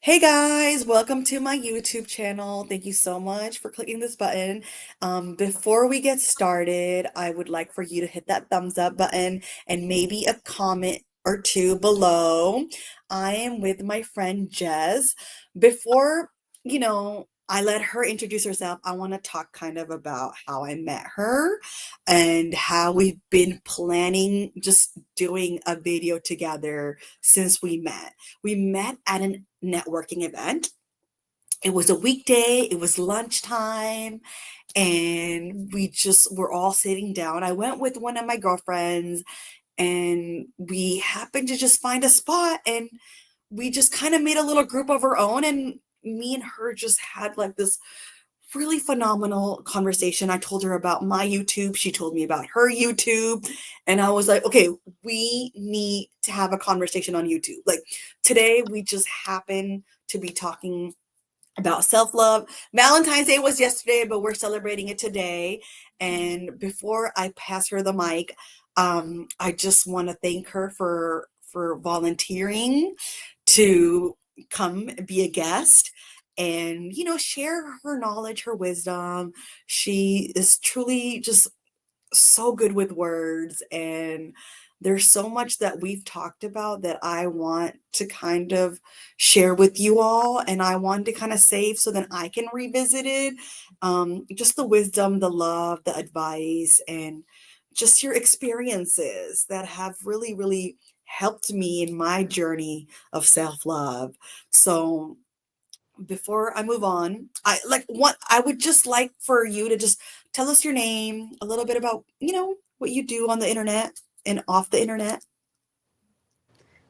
Hey guys, welcome to my YouTube channel. Thank you so much for clicking this button. Before we get started, I would like for you to hit that thumbs up button and maybe a comment or two below. I am with my friend Jess. Before, I let her introduce herself, I want to talk kind of about how I met her and how we've been planning just doing a video together since we met. We met at an networking event. It was a weekday, it was lunchtime, and we just were all sitting down. I went with one of my girlfriends, and we happened to just find a spot, and we just kind of made a little group of our own, and me and her just had like this really phenomenal conversation. I told her about my YouTube, she told me about her YouTube, and I was like, okay, we need to have a conversation on YouTube. Like today, we just happen to be talking about self-love. Valentine's Day was yesterday, but we're celebrating it today. And before I pass her the mic, I just want to thank her for volunteering to come be a guest and share her knowledge, her wisdom. She is truly just so good with words, and there's so much that we've talked about that I want to kind of share with you all, and I want to kind of save so that I can revisit it. Just the wisdom, the love, the advice, and just your experiences that have really, really helped me in my journey of self-love. So before I move on, I would just like for you to just tell us your name, a little bit about, what you do on the internet and off the internet.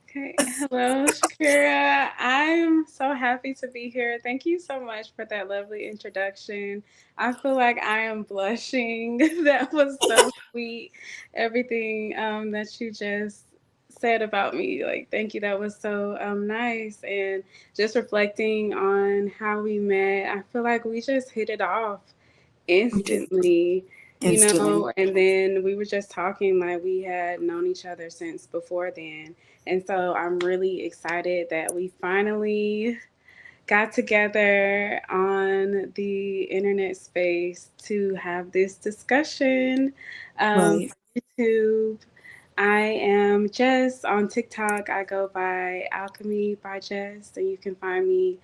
Okay, hello, Shakira. I'm so happy to be here. Thank you so much for that lovely introduction. I feel like I am blushing. That was so sweet. Everything that you just said about me, like, thank you. That was so nice. And just reflecting on how we met, I feel like we just hit it off We did instantly, instantly. and then we were just talking like we had known each other since before then. And so I'm really excited that we finally got together on the internet space to have this discussion. Right. YouTube. I am Jess on TikTok. I go by Alchemy by Jess, and you can find me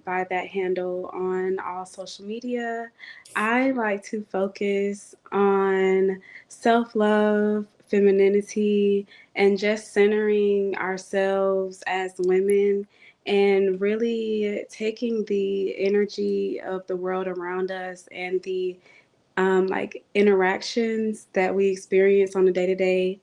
by that handle on all social media. I like to focus on self love, femininity, and just centering ourselves as women and really taking the energy of the world around us and the like interactions that we experience on a day to day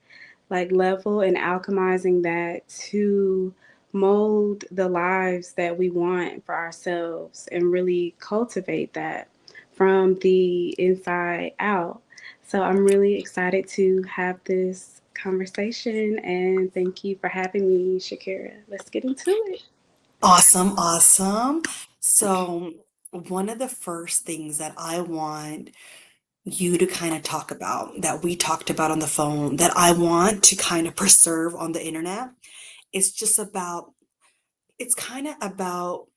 like level and alchemizing that to mold the lives that we want for ourselves and really cultivate that from the inside out. So I'm really excited to have this conversation and thank you for having me, Shakira. Let's get into it. Awesome, awesome. So, one of the first things that I want you to kind of talk about, that we talked about on the phone, that I want to kind of preserve on the internet, is just about, it's kind of about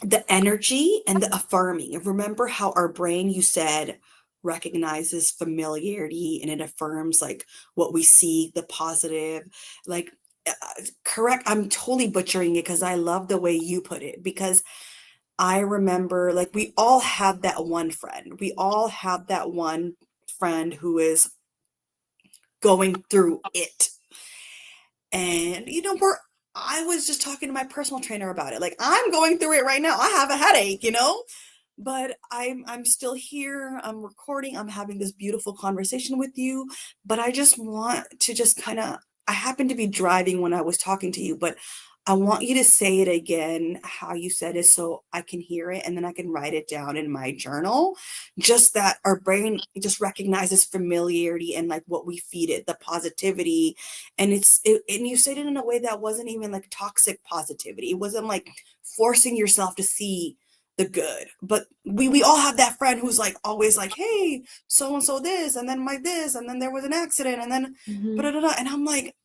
the energy and the affirming. Remember how our brain, you said, recognizes familiarity and it affirms like what we see, the positive, like correct. I'm totally butchering it because I love the way you put it, because I remember like we all have that one friend. We all have that one friend who is going through it. And we're I was just talking to my personal trainer about it. Like I'm going through it right now. I have a headache. But I'm still here. I'm recording. I'm having this beautiful conversation with you, but I just want to just kind of I happened to be driving when I was talking to you, but I want you to say it again how you said it so I can hear it and then I can write it down in my journal. Just that our brain just recognizes familiarity and like what we feed it, the positivity. And and you said it in a way that wasn't even like toxic positivity. It wasn't like forcing yourself to see the good. But we all have that friend who's like always like, hey, so and so this, and then my this, and then there was an accident, and then Mhm. and I'm like,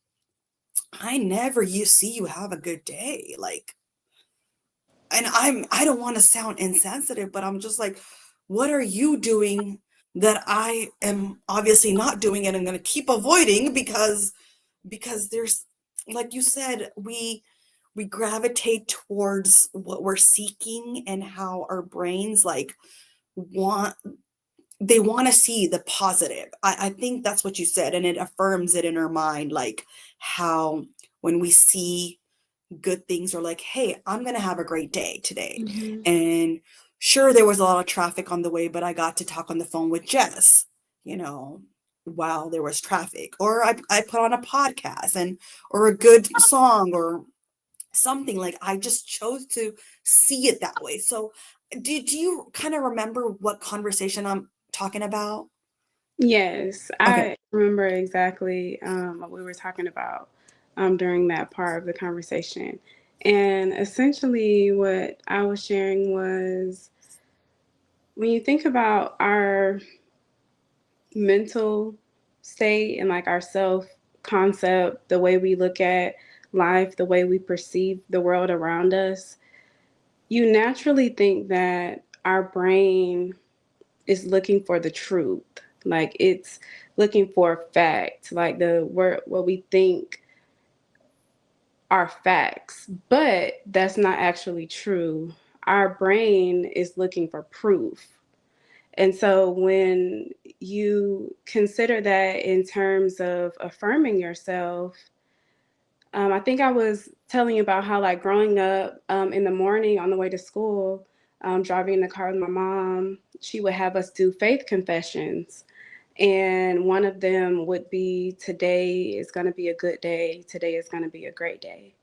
I never you see you have a good day. Like and I don't want to sound insensitive, but I'm just like, what are you doing that I am obviously not doing and I'm going to keep avoiding because there's, like you said, we gravitate towards what we're seeking and how our brains like want they want to see the positive. I think that's what you said, and it affirms it in our mind, like how when we see good things, are like, hey, I'm gonna have a great day today. Hmm. And sure, there was a lot of traffic on the way, but I got to talk on the phone with Jess, you know, while there was traffic. Or I put on a podcast and or a good song or something. Like I just chose to see it that way. So do you kind of remember what conversation I'm talking about? Yes, Okay. I remember exactly what we were talking about during that part of the conversation. And essentially, what I was sharing was when you think about our mental state and like our self concept, the way we look at life, the way we perceive the world around us, you naturally think that our brain is looking for the truth. Like it's looking for fact, like the word what we think are facts, but that's not actually true. Our brain is looking for proof. And so when you consider that in terms of affirming yourself, I think I was telling you about how, like, growing up in the morning on the way to school, driving in the car with my mom, she would have us do faith confessions. And one of them would be, today is going to be a good day. Today is going to be a great day.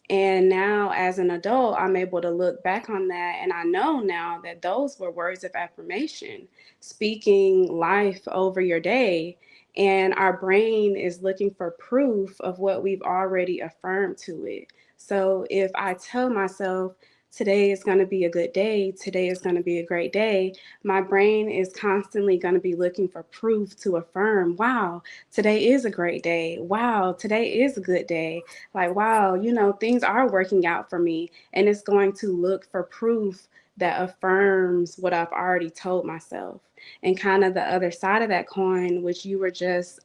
And now, as an adult, I'm able to look back on that, and I know now that those were words of affirmation, speaking life over your day. And our brain is looking for proof of what we've already affirmed to it. So if I tell myself, today is going to be a good day, today is going to be a great day, my brain is constantly going to be looking for proof to affirm, wow, today is a great day. Wow, today is a good day. Like, wow, things are working out for me. And it's going to look for proof that affirms what I've already told myself. And kind of the other side of that coin, which you were just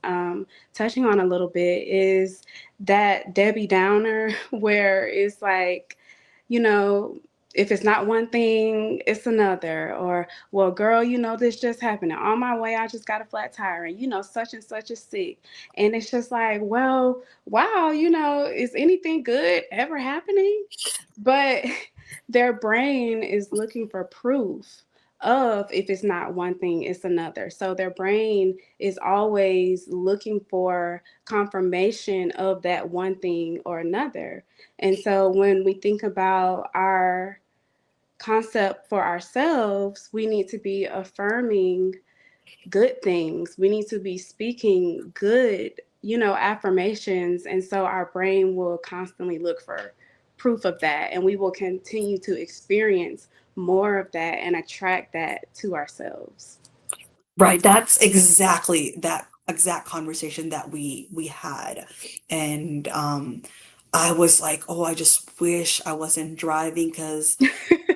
touching on a little bit, is that Debbie Downer, where it's like, you know, if it's not one thing, it's another. Or, well, girl, this just happened. On my way, I just got a flat tire, and such and such is sick. And it's just like, well, wow, is anything good ever happening? But their brain is looking for proof of, if it's not one thing, it's another. So their brain is always looking for confirmation of that one thing or another. And so when we think about our concept for ourselves, we need to be affirming good things. We need to be speaking good, affirmations. And so our brain will constantly look for proof of that. And we will continue to experience more of that and attract that to ourselves. Right, that's exactly that exact conversation that we had. And I was like, "Oh, I just wish I wasn't driving because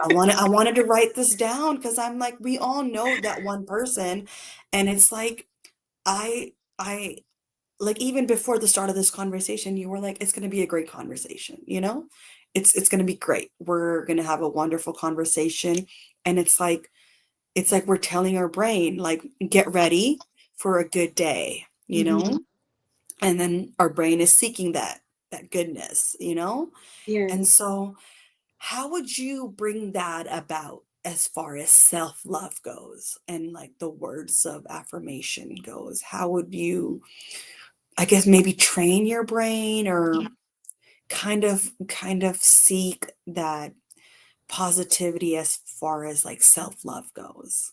I wanted to write this down because I'm like, we all know that one person." And it's like I like even before the start of this conversation, you were like, it's going to be a great conversation, you know? It's going to be great. We're going to have a wonderful conversation. And it's like we're telling our brain, like, get ready for a good day, you Hmm. know? And then our brain is seeking that goodness, you know? And Yes. so how would you bring that about as far as self-love goes and like the words of affirmation goes? How would you, I guess, maybe train your brain or kind of seek that positivity as far as like self-love goes?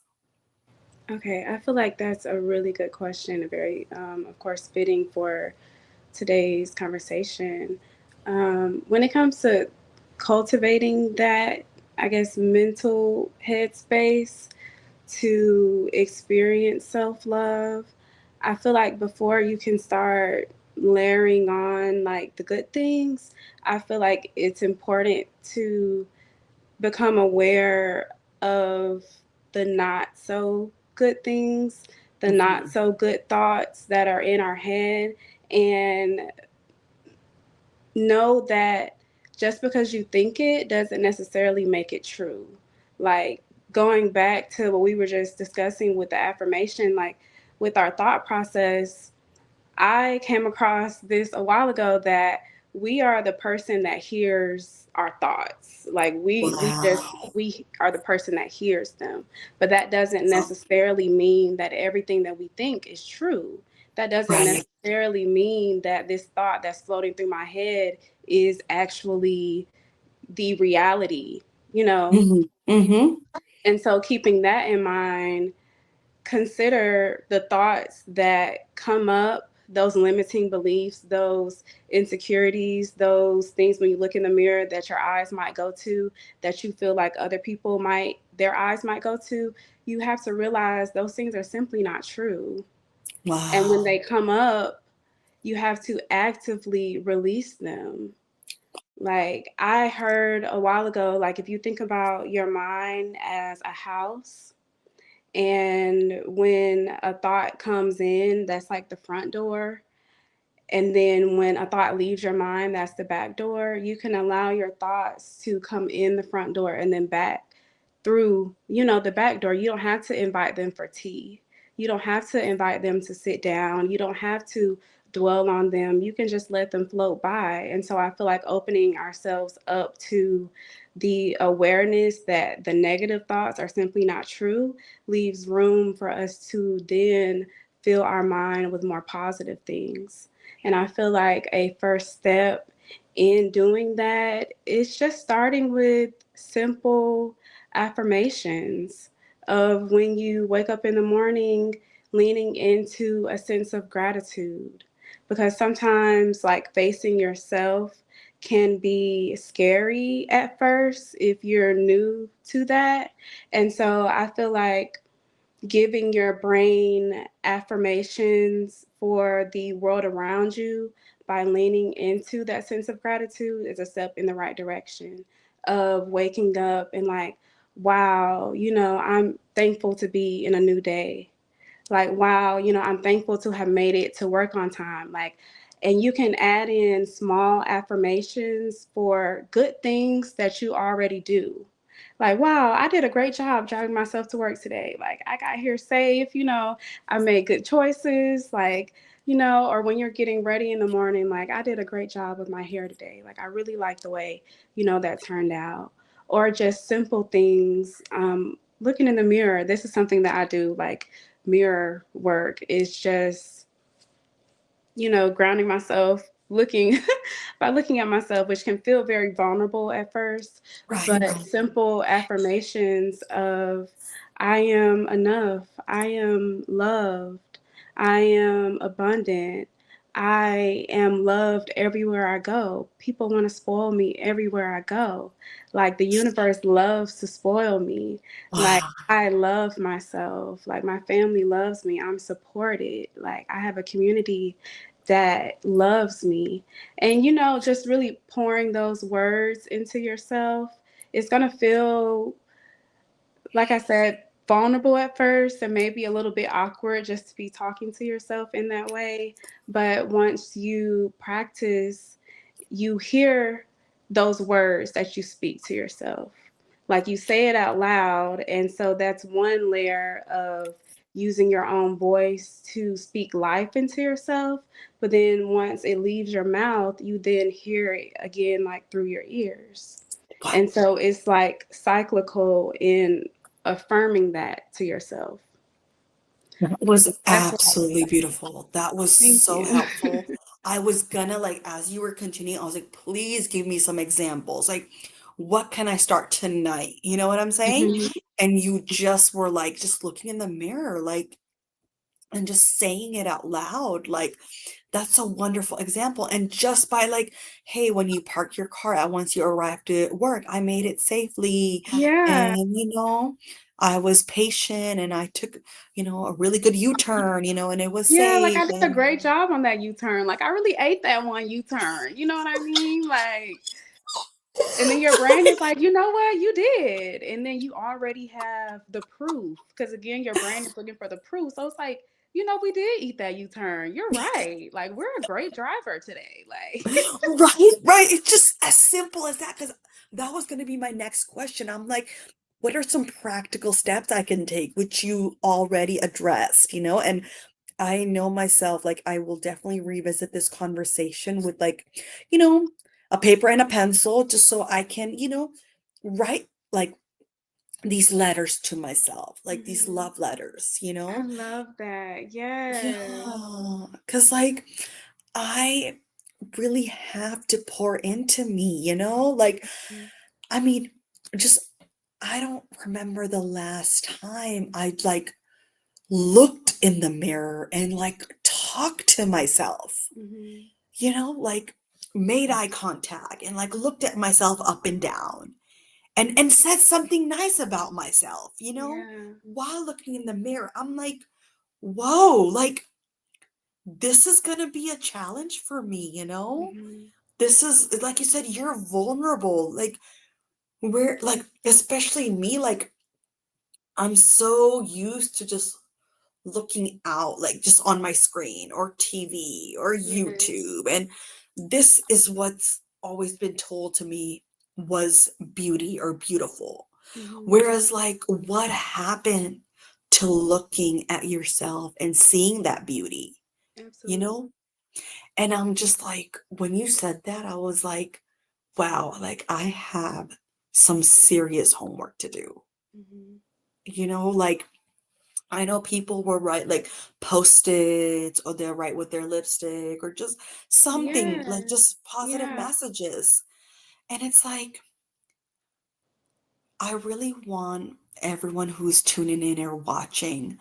Okay. I feel like that's a really good question, a very, of course, fitting for today's conversation. When it comes to cultivating that, I guess, mental headspace to experience self love, I feel like before you can start layering on like the good things, I feel like it's important to become aware of the not so good things, the not Mhm. so good thoughts that are in our head, and know that just because you think it doesn't necessarily make it true. Like going back to what we were just discussing with the affirmation, like with our thought process, I came across this a while ago that we are the person that hears our thoughts. Like Wow. we are the person that hears them. But that doesn't Wow. necessarily mean that everything that we think is true. That doesn't Right. necessarily mean that this thought that's floating through my head is actually the reality, you know? Mhm. Mhm. And so keeping that in mind, consider the thoughts that come up, those limiting beliefs, those insecurities, those things when you look in the mirror that your eyes might go to, that you feel like other people might, their eyes might go to. You have to realize those things are simply not true. And when Wow. they come up, you have to actively release them. Like I heard a while ago, like if you think about your mind as a house, and when a thought comes in, that's like the front door. And then when a thought leaves your mind, that's the back door. You can allow your thoughts to come in the front door and then back through, the back door. You don't have to invite them for tea. You don't have to invite them to sit down. You don't have to dwell on them. You can just let them float by. And so I feel like opening ourselves up to the awareness that the negative thoughts are simply not true leaves room for us to then fill our mind with more positive things. And I feel like a first step in doing that is just starting with simple affirmations of when you wake up in the morning, leaning into a sense of gratitude. Because sometimes, like facing yourself can be scary at first if you're new to that. And so I feel like giving your brain affirmations for the world around you by leaning into that sense of gratitude is a step in the right direction of waking up and like, wow, I'm thankful to be in a new day. Like, wow, I'm thankful to have made it to work on time. Like, and you can add in small affirmations for good things that you already do. Like, wow, I did a great job driving myself to work today. Like, I got here safe, I made good choices. Like, or when you're getting ready in the morning, like, I did a great job with my hair today. Like, I really like the way, that turned out. Or just simple things. Looking in the mirror, this is something that I do. Like, mirror work is just, grounding myself, looking by looking at myself, which can feel very vulnerable at first, Right. but simple affirmations of I am enough, I am loved, I am abundant, I am loved everywhere I go. People want to spoil me everywhere I go. Like the universe loves to spoil me. Like Wow. I love myself. Like my family loves me. I'm supported. Like I have a community that loves me. And just really pouring those words into yourself, it's going to feel, like I said, vulnerable at first and maybe a little bit awkward just to be talking to yourself in that way. But once you practice, you hear those words that you speak to yourself. Like you say it out loud. And so that's one layer of using your own voice to speak life into yourself. But then once it leaves your mouth, you then hear it again, like through your ears. Wow. And so it's like cyclical in affirming that to yourself. That was That's what I would absolutely say. beautiful. That was Thank so you. helpful. I was gonna like as you were continuing, I was like, please give me some examples. Like, what can I start tonight? You know what I'm saying? Mhm. And you just were like just looking in the mirror, like and just saying it out loud. Like, that's a wonderful example. And just by like, hey, when you park your car out once you arrived at work, I made it safely. Yeah. And, I was patient and I took, a really good U-turn, and it was Yeah, like safe. I did a And great job on that U-turn. Like I really ate that one U-turn. You know what I mean? Like And then your brain is like, you know what, you did. And then you already have the proof. Because again, your brain is looking for the proof. So it's like, we did eat that U turn. You're right. Like, we're a great driver today. Like, Right, right. It's just as simple as that. Because that was going to be my next question. I'm like, what are some practical steps I can take, which you already addressed, And I know myself, like, I will definitely revisit this conversation with, like, you know, a paper and a pencil, just so I can, write like these letters to myself, like these hmm love letters. I love that. Yes. Yeah, because like I really have to pour into me. Like, Mhm. I mean, just I don't remember the last time I like looked in the mirror and like talked to myself, Mhm. like made eye contact and like looked at myself up and down and said something nice about myself, Yeah. while looking in the mirror. I'm like, whoa, like this is gonna be a challenge for me. Mhm. This is like you said, you're vulnerable. Like we're like, especially me, like I'm so used to just looking out, like just on my screen or TV or Yes. YouTube. And this is what's always been told to me was beauty or beautiful. Mhm. Whereas, like, what happened to looking at yourself and seeing that beauty, you Absolutely. know? And I'm just like, when you said that, I was like, wow, like I have some serious homework to do. Mhm. Like I know people will write like post-its or they'll write with their lipstick or just something like Yes. just positive Yeah. messages. And it's like, I really want everyone who's tuning in or watching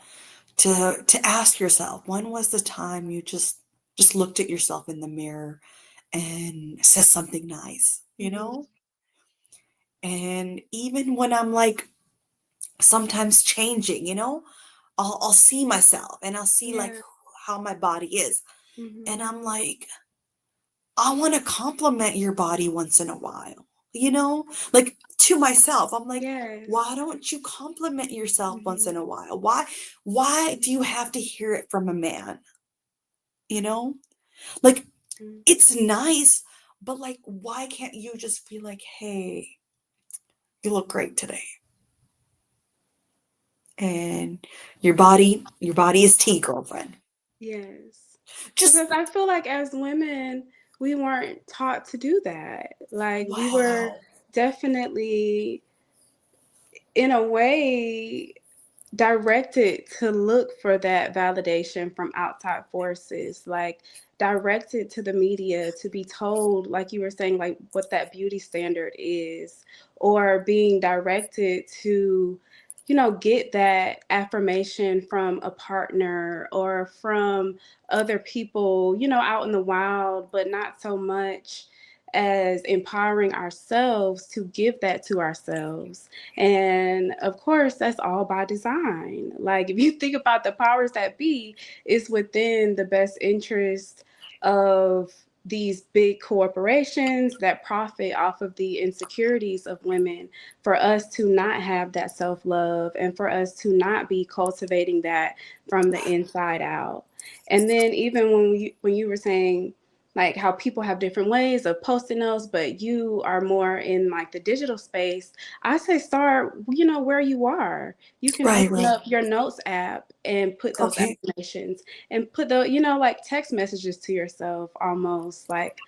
to ask yourself, when was the time you just looked at yourself in the mirror and said something nice, you Mhm. know? And even when I'm like sometimes changing, I'll see myself and I'll see like Yeah. how my body is. And Mhm. I'm like, I want to compliment your body once in a while, like to myself. I'm like, Yes. why don't you compliment yourself once in Mhm. a while? Why do you have to hear it from a man? You know? Like Mhm. it's nice, but like why can't you just be like, "Hey, you look great today." And your body is tea, girlfriend. Yes. Just Because I feel like as women, we weren't taught to do that. Like we were wow. definitely in a way directed to look for that validation from outside forces, like directed to the media to be told, like you were saying, like what that beauty standard is, or being directed to, get that affirmation from a partner or from other people, out in the wild, but not so much as empowering ourselves to give that to ourselves. And of course, that's all by design. Like, if you think about the powers that be, it's within the best interest of these big corporations that profit off of the insecurities of women for us to not have that self love and for us to not be cultivating that from the inside out. And then, even when you were saying, like how people have different ways of posting those, but you are more in like the digital space. I say start, where you are. You can Right, open right. up your notes app and put those Okay. affirmations and put like text messages to yourself almost like,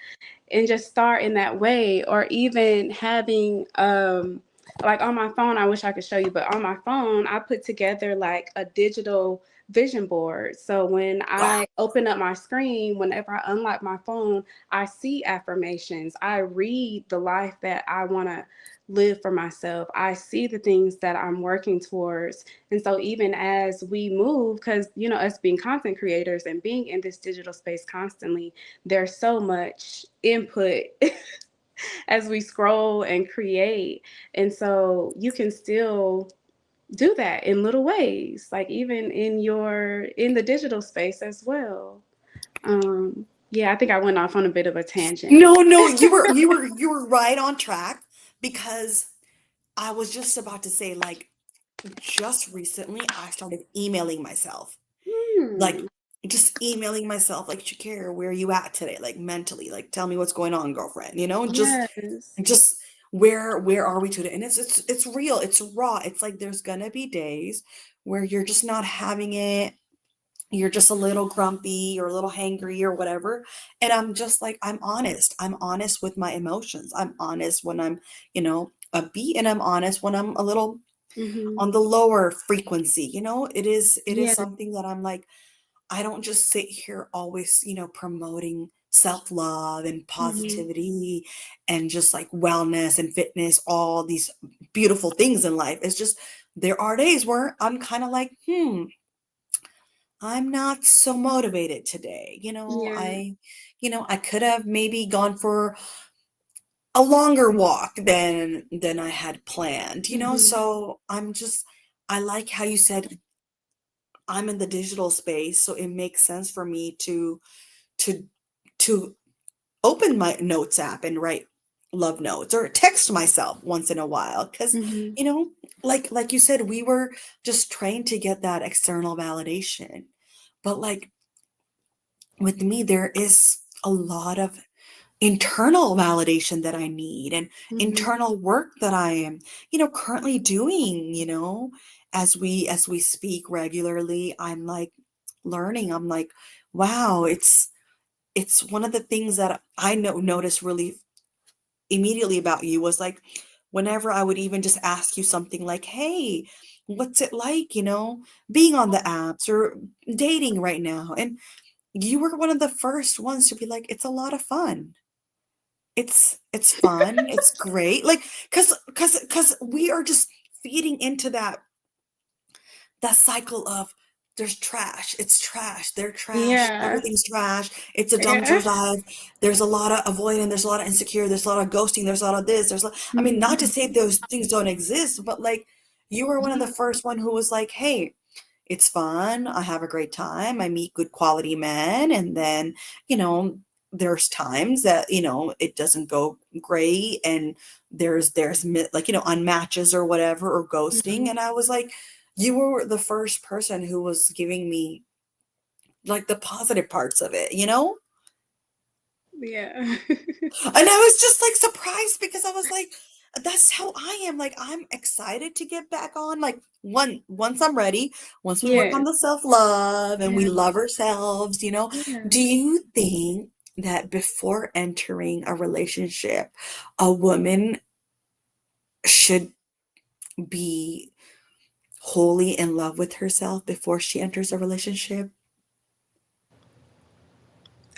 and just start in that way. Or even having like on my phone, I wish I could show you, but on my phone I put together like a digital vision board. So when Wow. I open up my screen, whenever I unlock my phone, I see affirmations. I read the life that I want to live for myself. I see the things that I'm working towards. And so even as we move, because us being content creators and being in this digital space constantly, there's so much input as we scroll and create. And so you can still do that in little ways, like even in the digital space as well. Yeah, I think I went off on a bit of a tangent. No, no, you were right on track. because I was just about to say, like, just recently I started emailing myself. Like, Hmm. just emailing myself, like, Shakira, where are you at today? Like, mentally, like, tell me what's going on, girlfriend. Yes. Just where are we today? And it's real, it's raw. It's like there's gonna be days where you're just not having it. You're just a little grumpy or a little hangry or whatever. And I'm just like, I'm honest. I'm honest with my emotions. I'm honest when I'm, upbeat, and I'm honest when I'm a little Mhm. on the lower frequency. It is Yeah. something that I'm like, I don't just sit here always, promoting self-love and Mhm. positivity and just like wellness and fitness, all these beautiful things in life. It's just there are days where I'm kind of like, I'm not so motivated today. Yeah. I could have maybe gone for a longer walk than I had planned, Mhm. so I like how you said I'm in the digital space, so it makes sense for me to to open my notes app and write love notes or text myself once in a while because Mhm. you know like you said, we were just trained to get that external validation, but like with me there is a lot of internal validation that I need, and Mhm. internal work that I am currently doing, as we speak regularly. I'm like learning. I'm like, wow, it's one of the things that I noticed really immediately about you was like whenever I would even just ask you something like, hey, what's it like, being on the apps or dating right now? And you were one of the first ones to be like, it's a lot of fun. It's fun. It's great. Like, cause we are just feeding into that cycle of there's trash, it's trash, they're trash, Yeah. everything's trash, it's a Yeah. dumpster dive, there's a lot of avoidance, there's a lot of insecure, there's a lot of ghosting, there's a lot of this, I mean, Mhm. not to say those things don't exist, but like you were one of the first one who was like, hey, it's fun. I have a great time. I meet good quality men. And then, you know, there's times that, it doesn't go great. And like, unmatches or whatever, or ghosting. Mhm. And I was like, you were the first person who was giving me like the positive parts of it? Yeah. And I was just like surprised because I was like, that's how I am. Like, I'm excited to get back on. Like, once I'm ready, once we work Yes. on the self-love and we Yeah. love ourselves, do Yeah. you think that before entering a relationship, a woman should be wholly in love with herself before she enters a relationship?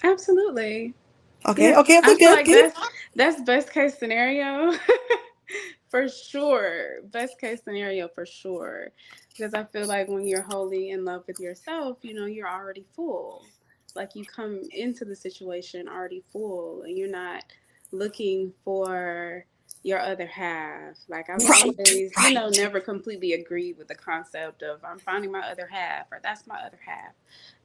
Absolutely. Okay, Yeah. okay, okay, I feel good, like good. that's best case scenario. For sure. Best case scenario for sure. Because I feel like when you're wholly in love with yourself, you're already full. Like you come into the situation already full and you're not looking for your other half. Like I've Right, always, right. never completely agreed with the concept of I'm finding my other half or that's my other half.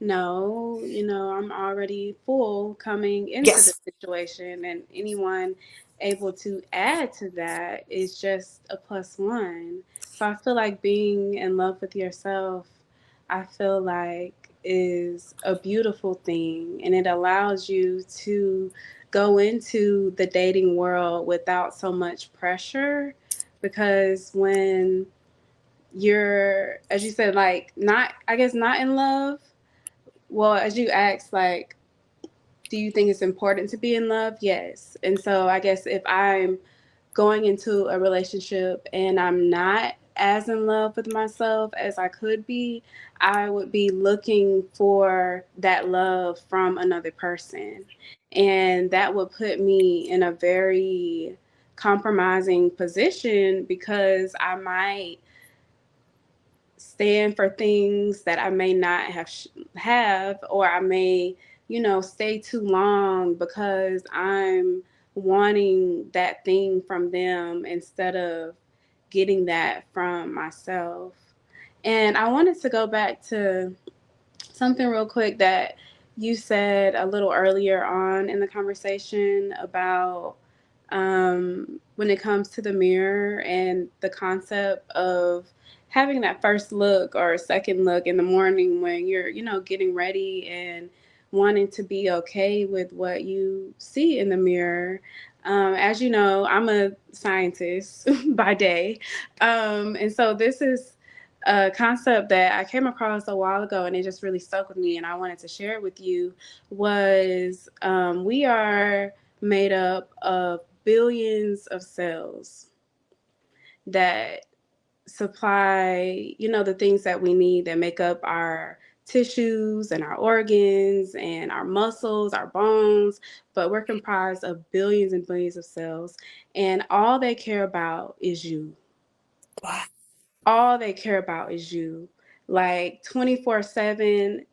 No, I'm already full coming into the Yes. situation, and anyone able to add to that is just a plus one. So I feel like being in love with yourself, I feel like is a beautiful thing, and it allows you to go into the dating world without so much pressure, because when you're, as you said, like not, I guess, not in love, well, as you asked, like, do you think it's important to be in love? Yes. And so I guess if I'm going into a relationship and I'm not as in love with myself as I could be, I would be looking for that love from another person. And that would put me in a very compromising position because I might stand for things that I may not have, or I may, stay too long because I'm wanting that thing from them instead of getting that from myself. And I wanted to go back to something real quick that you said a little earlier on in the conversation about when it comes to the mirror and the concept of having that first look or second look in the morning when you're, getting ready and wanting to be okay with what you see in the mirror. As you know, I'm a scientist by day. And so this is a concept that I came across a while ago and it just really stuck with me and I wanted to share it with you was we are made up of billions of cells that supply, the things that we need that make up our tissues and our organs and our muscles, our bones, but we're comprised of billions and billions of cells and all they care about is you. Wow. All they care about is you. Like 24/7,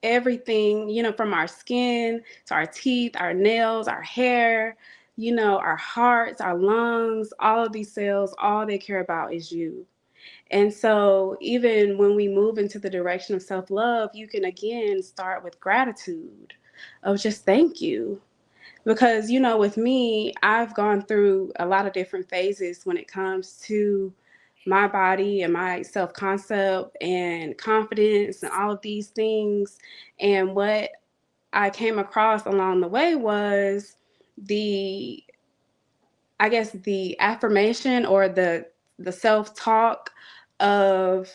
everything, from our skin to our teeth, our nails, our hair, our hearts, our lungs, all of these cells, all they care about is you. And so, even when we move into the direction of self love, you can again start with gratitude of just thank you. Because, with me, I've gone through a lot of different phases when it comes to my body and my self concept and confidence and all of these things. And what I came across along the way was the, I guess, the affirmation or the self talk of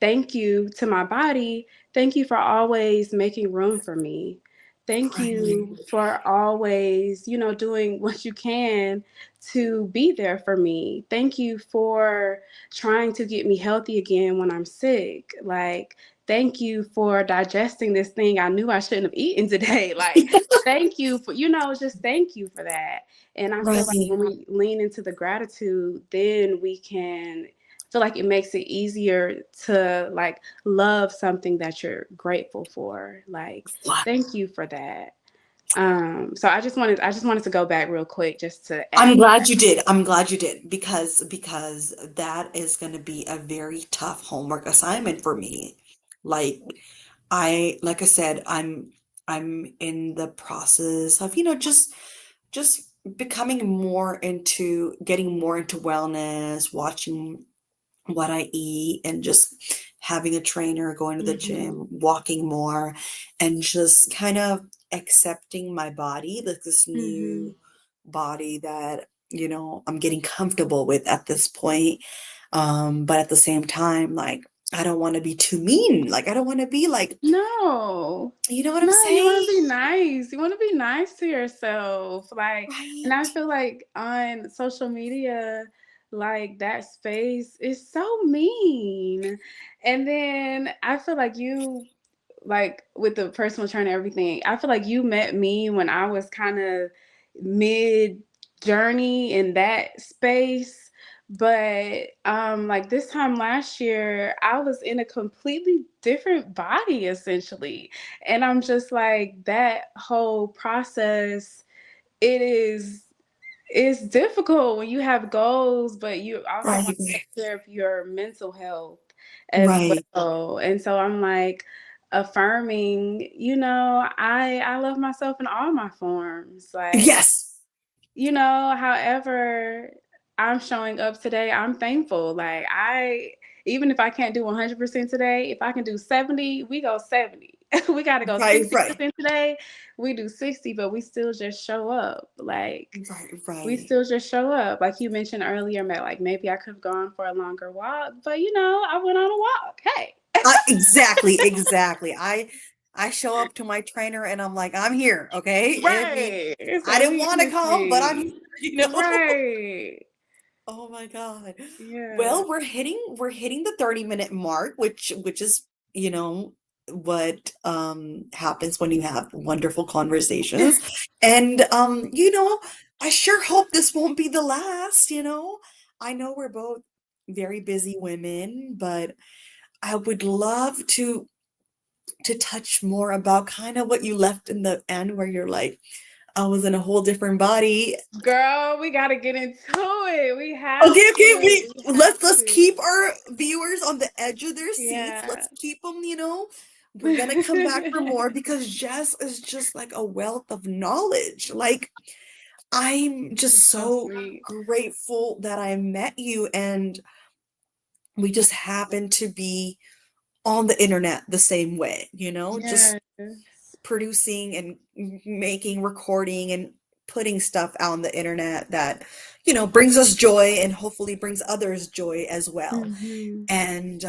thank you to my body. Thank you for always making room for me. Thank Right. you for always, doing what you can to be there for me. Thank you for trying to get me healthy again when I'm sick. Like, thank you for digesting this thing I knew I shouldn't have eaten today. Like, thank you for, just thank you for that. And I feel like Right. when we lean into the gratitude, then we can feel like it makes it easier to like love something that you're grateful for. Like, Wow. thank you for that. So I just wanted to go back real quick just to I'm add. glad you did. I'm glad you did because that is going to be a very tough homework assignment for me. Like like I said, I'm in the process of, just becoming more into getting more into wellness, watching what I eat and just having a trainer, going to the Mhm. gym, walking more, and just kind of accepting my body, like this Mhm. new body that, I'm getting comfortable with at this point. But at the same time, like, I don't want to be too mean. Like, I don't want to be like, No. you know what I'm No, you saying? want to be nice. You want to be nice to yourself. Like, and I Right. feel like on social media, like that space is so mean. And then I feel like you, like with the personal trainer and everything, I feel like you met me when I was kind of mid journey in that space. But like this time last year, I was in a completely different body essentially. And I'm just like that whole process, it is it's difficult when you have goals, but you also want to Right. take care of your mental health as Right. well. And so I'm like affirming, I love myself in all my forms. Like, Yes. however I'm showing up today, I'm thankful. Like even if I can't do 100% today, if I can do 70, we go 70. We got to go Right. Right. 60% today, we do 60, but we still just show up. Like, Right. we Right. still just show up. Like you mentioned earlier, Matt, like maybe I could have gone for a longer walk, but I went on a walk. Hey. Exactly, exactly. I show up to my trainer and I'm like, I'm here, okay? I mean, Right. I So didn't we in want to this come, but I'm here, thing. you know? Right. Oh my God. Yeah. Well, we're hitting the 30-minute mark, which is, what happens when you have wonderful conversations. And I sure hope this won't be the last. I know we're both very busy women, but I would love to touch more about kind of what you left in the end where you're like, I was in a whole different body. Girl, we gotta get into it. We have Okay, okay, to. We have let's keep to. our viewers on the edge of their seats. Yeah. Let's keep them. We're gonna come back for more because Jess is just like a wealth of knowledge. Like, I'm just So so sweet. grateful that I met you and we just happen to be on the internet the same way, just Yes. producing and making, recording, and putting stuff out on the internet that, brings us joy and hopefully brings others joy as well. Hmm. And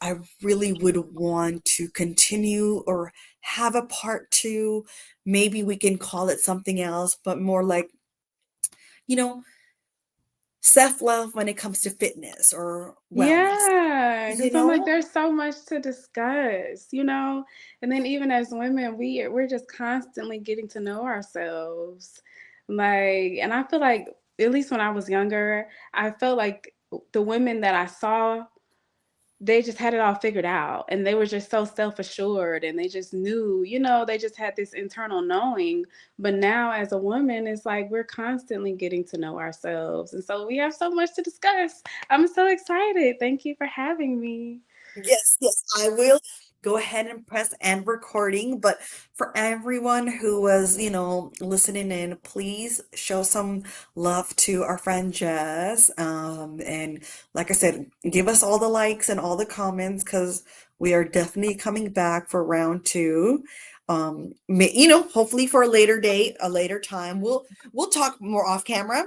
I really would want to continue or have a part two. Maybe we can call it something else, but more like, you know, self-love when it comes to fitness or wellness, Yeah, you because I'm like, know? there's so much to discuss, you know? And then even as women, we're just constantly getting to know ourselves. Like, and I feel like, at least when I was younger, I felt like the women that I saw, they just had it all figured out and they were just so self-assured and they just knew, they just had this internal knowing. But now as a woman, it's like we're constantly getting to know ourselves, and so we have so much to discuss. I'm so excited. Thank you for having me. Yes, yes, I will go ahead and press end recording. But for everyone who was, listening in, please show some love to our friend Jess. And like I said, give us all the likes and all the comments because we are definitely coming back for round two. Hopefully for a later date, a later time. We'll talk more off camera.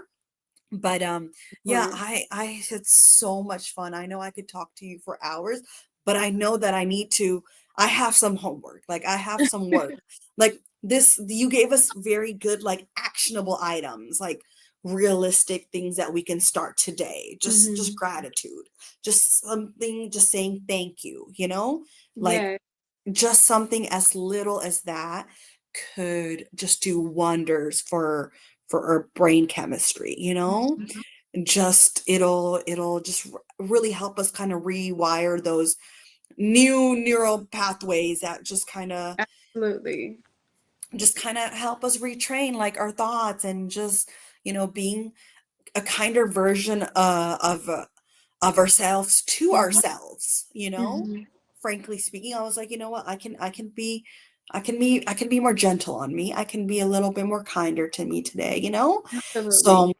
But Of yeah, course. I had so much fun. I know I could talk to you for hours, but I know that I have some homework. Like I have some work. Like this, you gave us very good, like actionable items, like realistic things that we can start today. Just Hmm. gratitude. Just something, just saying thank you. Like Yes. just something as little as that could just do wonders for our brain chemistry. Just it'll just really help us kind of rewire those new neural pathways that Absolutely. just kind of help us retrain like our thoughts and just being a kinder version of ourselves to ourselves. Hmm. Frankly speaking, I was like, you know what, I can be more gentle on me. I can be a little bit more kinder to me today. Absolutely. So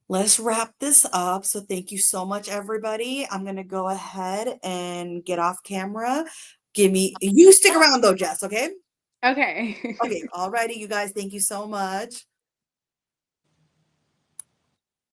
let's wrap this up. So thank you so much, everybody. I'm gonna go ahead and get off camera. You stick around though, Jess, okay? Okay. Okay, alrighty, you guys, thank you so much.